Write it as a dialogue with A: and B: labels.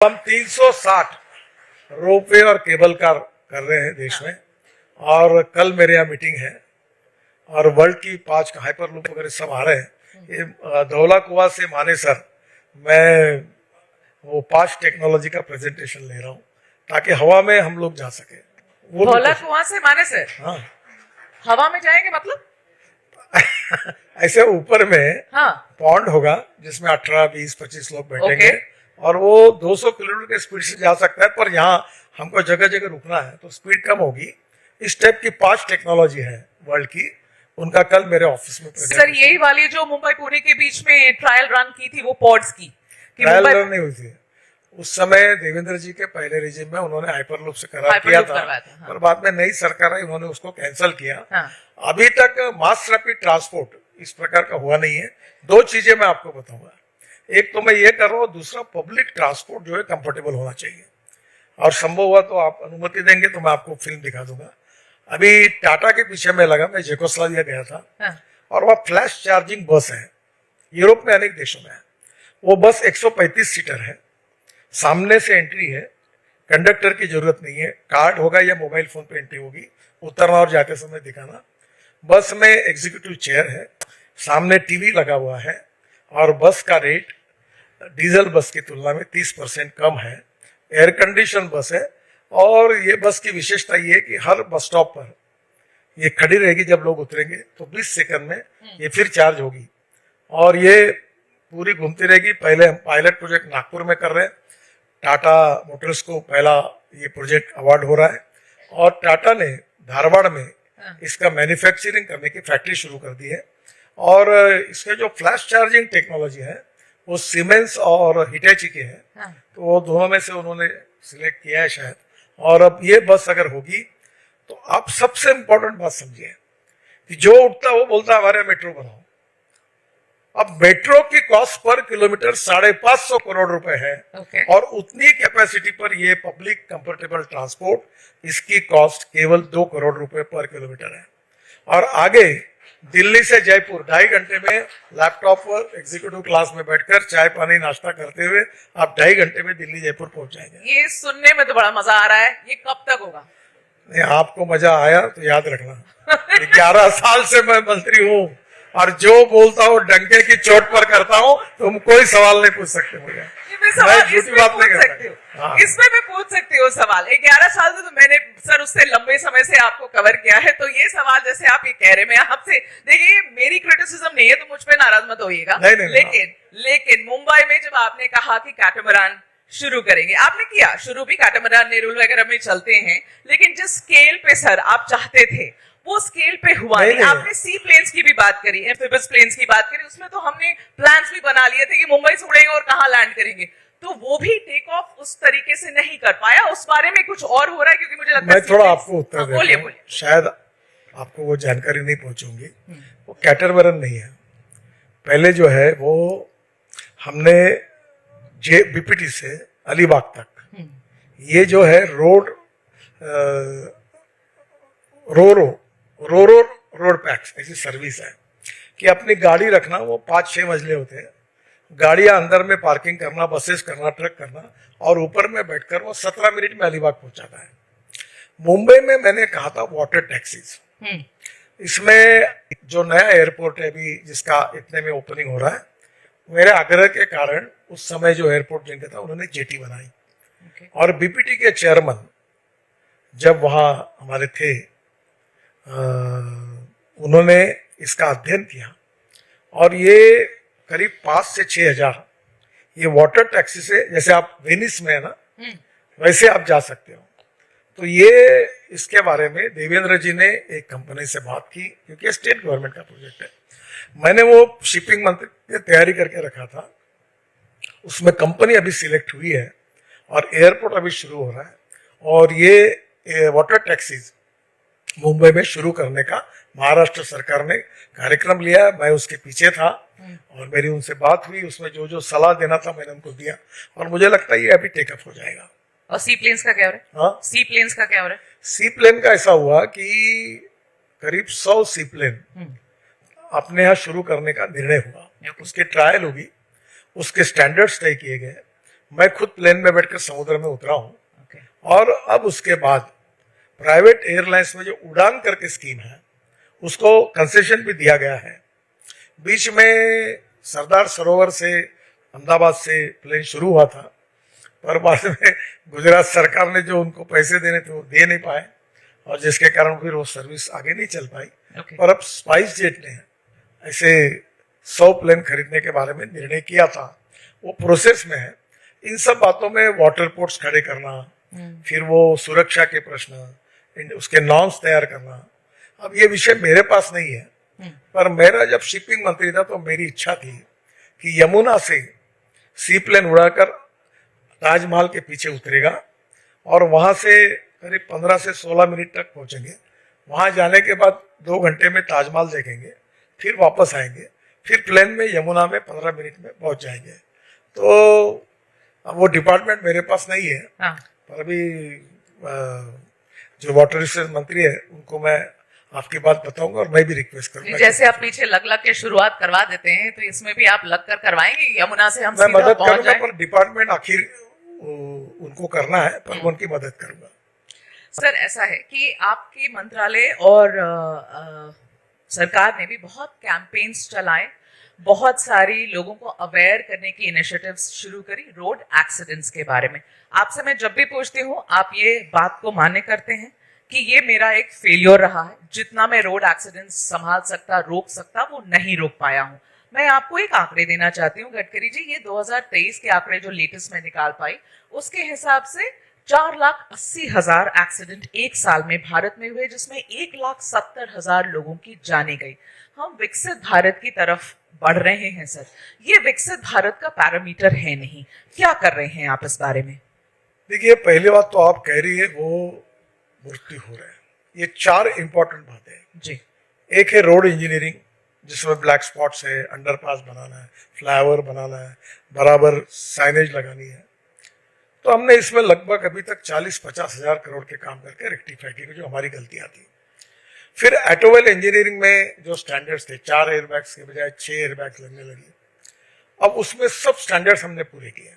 A: हम 360 रोपवे और cable car कर रहे हैं देश में। और कल मेरे यहाँ मीटिंग है और वर्ल्ड की 5 हाइपर लूप वगैरह सब आ रहे हैं। ये धौला कुआं से मानेसर मैं वो 5 टेक्नोलॉजी का प्रेजेंटेशन ले रहा हूँ ताकि हवा में हम लोग जा सके।
B: धौला कुआं से मानेसर?
A: हाँ।
B: हवा में जाएंगे मतलब?
A: ऐसे ऊपर में
B: हाँ।
A: पॉन्ड होगा जिसमें 18, 20, 25 लोग बैठेंगे और वो 200 किलोमीटर की स्पीड से जा सकता है, पर यहाँ हमको जगह जगह रुकना है तो स्पीड कम होगी। इस टाइप की 5 टेक्नोलॉजी है वर्ल्ड की, उनका कल मेरे ऑफिस में
B: सर यही वाली जो मुंबई पुणे के बीच में ट्रायल रन की थी वो पॉड्स की
A: ट्रायल रन नहीं हुई थी उस समय। देवेंद्र जी के पहले रिजिम में उन्होंने हाइपरलूप से करार किया था, हाँ। पर बाद में नई सरकार आई, उन्होंने उसको कैंसिल किया। हाँ। अभी तक मास रैपिड ट्रांसपोर्ट इस प्रकार का हुआ नहीं है। 2 चीजें मैं आपको बताऊंगा, एक तो मैं ये कर रहा हूँ, दूसरा पब्लिक ट्रांसपोर्ट जो है कंफर्टेबल होना चाहिए। और संभव हुआ तो आप अनुमति देंगे तो मैं आपको फिल्म दिखा दूंगा। अभी टाटा के पीछे में लगा, मैं जेकोस्लाविया गया था। हाँ। और वह फ्लैश चार्जिंग बस है, यूरोप में अनेक देशों में है। वो बस 135 सीटर है, सामने से एंट्री है, कंडक्टर की जरूरत नहीं है, कार्ड होगा या मोबाइल फोन पे एंट्री होगी, उतरना और जाते समय दिखाना। बस में एग्जीक्यूटिव चेयर है, सामने टीवी लगा हुआ है और बस का रेट डीजल बस की तुलना में 30% कम है। एयर कंडीशन बस है और ये बस की विशेषता ये है कि हर बस स्टॉप पर ये खड़ी रहेगी, जब लोग उतरेंगे तो 20 सेकंड में ये फिर चार्ज होगी और ये पूरी घूमती रहेगी। पहले हम पायलट प्रोजेक्ट नागपुर में कर रहे हैं, टाटा मोटर्स को पहला ये प्रोजेक्ट अवार्ड हो रहा है और टाटा ने धारवाड़ में इसका मैन्युफैक्चरिंग करने की फैक्ट्री शुरू कर दी है। और इसके जो फ्लैश चार्जिंग टेक्नोलॉजी है वो सीमेंस और हिटैची की है। हाँ। तो वो दोनों में से उन्होंने सिलेक्ट किया है शायद। और अब ये बस अगर होगी तो आप सबसे इंपॉर्टेंट बात समझिए कि जो उठता वो बोलता हमारे मेट्रो बनाओ। अब मेट्रो की कॉस्ट पर किलोमीटर 550 करोड़ रुपए है। okay. और उतनी कैपेसिटी पर ये पब्लिक कंफर्टेबल ट्रांसपोर्ट, इसकी कॉस्ट केवल 2 करोड़ रुपए पर किलोमीटर है। और आगे दिल्ली से जयपुर 2.5 घंटे में लैपटॉप पर एग्जीक्यूटिव क्लास में बैठकर चाय पानी नाश्ता करते हुए आप 2.5 घंटे में दिल्ली जयपुर पहुंच जाएंगे।
B: ये सुनने में तो बड़ा मजा आ रहा है, ये कब तक होगा?
A: नहीं, आपको मजा आया तो याद रखना 11 साल से मैं मंत्री हूँ और जो बोलता हूँ डंके की चोट पर करता हूँ, तुम कोई सवाल नहीं पूछ सकते मुझे।
B: इसमें मैं पूछ सकती हूँ सवाल। 11 साल से तो मैंने सर उससे लंबे समय से आपको कवर किया है, तो ये सवाल जैसे आप ये कह रहे, मैं आपसे देखिए मेरी क्रिटिसिज्म नहीं है तो मुझ पे नाराज मत होइएगा। लेकिन मुंबई में जब आपने कहा कि कैटामरान शुरू करेंगे, आपने किया शुरू भी, कैटामरान नेरुल वगैरह में चलते हैं, लेकिन जिस स्केल पे सर आप चाहते थे वो स्केल पे हुआ नहीं। आपने सी प्लेन्स की भी बात करी, एम्फिबियस प्लेन्स की बात करी, उसमें तो हमने प्लान्स भी बना लिए थे कि मुंबई से उड़ेंगे और कहाँ लैंड करेंगे, तो वो भी टेक ऑफ उस तरीके से नहीं कर पाया। उस बारे में कुछ और हो रहा है? क्योंकि मुझे लगता है
A: मैं थोड़ा आपको उत्तर देता हूं,
B: बोलिए।
A: शायद आपको वो जानकारी नहीं पहुंचूंगी। वो कैटामरान नहीं है। पहले जो है वो हमने बीपीटी से अलीबाग तक ये जो है रोड पैक्स ऐसी सर्विस है कि अपनी गाड़ी रखना, वो 5-6 मंजिले होते हैं, गाड़ियां अंदर में पार्किंग करना, बसेस करना, ट्रक करना, और ऊपर में बैठकर वो 17 मिनट में अलीबाग पहुंचाता है। मुंबई में मैंने कहा था वाटर टैक्सीज। इसमें जो नया एयरपोर्ट है अभी जिसका इतने में ओपनिंग हो रहा है, मेरे आग्रह के कारण उस समय जो एयरपोर्ट जिनका था उन्होंने जेटी बनाई। और बीपीटी के चेयरमैन जब वहां हमारे थे, उन्होंने इसका अध्ययन किया और ये करीब 5 से 6 हजार ये वाटर टैक्सी से, जैसे आप वेनिस में है ना वैसे आप जा सकते हो। तो ये इसके बारे में देवेंद्र जी ने एक कंपनी से बात की, क्योंकि स्टेट गवर्नमेंट का प्रोजेक्ट है। मैंने वो शिपिंग मंत्री की तैयारी करके रखा था, उसमें कंपनी अभी सिलेक्ट हुई है और एयरपोर्ट अभी शुरू हो रहा है। और ये वाटर टैक्सीज मुंबई में शुरू करने का महाराष्ट्र सरकार ने कार्यक्रम लिया, मैं उसके पीछे था और मेरी उनसे बात हुई, उसमें जो जो सलाह देना था मैंने उनको दिया और मुझे लगता है ये अभी टेकअप हो जाएगा।
B: और सी प्लेन्स का क्या हो रहा है? हाँ, सी प्लेन्स का क्या हो रहा है?
A: सी प्लेन का ऐसा हुआ कि करीब 100 सी प्लेन अपने यहाँ शुरू करने का निर्णय हुआ। उसके ट्रायल होगी, उसके स्टैंडर्ड्स तय किए गए, मैं खुद प्लेन में बैठकर समुद्र में उतरा हूँ।
B: Okay.
A: और अब उसके बाद प्राइवेट एयरलाइंस में जो उड़ान करके स्कीम है उसको कंसेशन भी दिया गया है। बीच में सरदार सरोवर से अहमदाबाद से प्लेन शुरू हुआ था, पर बाद में गुजरात सरकार ने जो उनको पैसे देने थे वो दे नहीं पाए, और जिसके कारण फिर वो सर्विस आगे नहीं चल पाई।
B: Okay.
A: पर अब स्पाइस जेट ने ऐसे 100 प्लेन खरीदने के बारे में निर्णय किया था, वो प्रोसेस में है। इन सब बातों में वाटर पोर्ट्स खड़े करना, फिर वो सुरक्षा के प्रश्न, उसके नॉर्म्स तैयार करना, अब ये विषय मेरे पास नहीं है। पर मेरा जब शिपिंग मंत्री था तो मेरी इच्छा थी कि यमुना से सी प्लेन उड़ाकर ताजमहल के पीछे उतरेगा और वहां से करीब 15 से 16 मिनट तक पहुंचेंगे। वहां जाने के बाद 2 घंटे में ताजमहल देखेंगे, फिर वापस आएंगे, फिर प्लेन में यमुना में 15 मिनट में पहुंच जाएंगे। तो अब वो डिपार्टमेंट मेरे पास नहीं है।
B: हाँ।
A: पर अभी जो वाटर रिसोर्स मंत्री है उनको मैं आपकी बात बताऊंगा और मैं भी रिक्वेस्ट करूंगा।
B: जैसे आप पीछे लग के शुरुआत करवा देते हैं, तो इसमें भी आप लग कर करवाएंगे यमुना से हम
A: मैं
B: सीधा
A: मदद
B: पहुंच
A: करूंगा,
B: जाए?
A: पर डिपार्टमेंट आखिर उनको करना है, पर मैं उनकी मदद करूंगा।
B: सर, ऐसा है कि आपके मंत्रालय और सरकार ने भी बहुत कैंपेन्स चलाए, बहुत सारी लोगों को अवेयर करने की इनिशिएटिव्स शुरू करी रोड एक्सीडेंट्स के बारे में। आपसे मैं जब भी पूछती हूँ आप ये बात को मान्य करते हैं कि ये मेरा एक फेलियर रहा है, जितना मैं रोड एक्सीडेंट्स संभाल सकता, रोक सकता, वो नहीं रोक पाया हूँ। मैं आपको एक आंकड़े देना चाहती हूँ गडकरी जी, ये 2023 के आंकड़े जो लेटेस्ट में निकाल पाई, उसके हिसाब से 4,80,000 एक्सीडेंट एक साल में भारत में हुए, जिसमें 1,70,000 लोगों की जाने गई। हम विकसित भारत की तरफ बढ़ रहे हैं सर, ये विकसित भारत का पैरामीटर है नहीं, क्या कर रहे हैं आप इस बारे में?
A: देखिए, पहली बात तो आप कह रही है वो मृत्यु हो रहा है, ये 4 इंपॉर्टेंट बातें हैं
B: जी।
A: एक है रोड इंजीनियरिंग, जिसमें ब्लैक स्पॉट्स है, अंडरपास बनाना है, फ्लाईओवर बनाना है, बराबर साइनेज लगानी है। तो हमने इसमें लगभग अभी तक 40-50 हजार करोड़ के काम करके रेक्टिफाई की, जो हमारी गलतियां थी। फिर ऑटोमोबाइल इंजीनियरिंग में जो स्टैंडर्ड्स थे, 4 एयरबैग्स के बजाय 6 एयरबैग्स लगने लगी। अब उसमें सब स्टैंडर्ड्स हमने पूरे किए।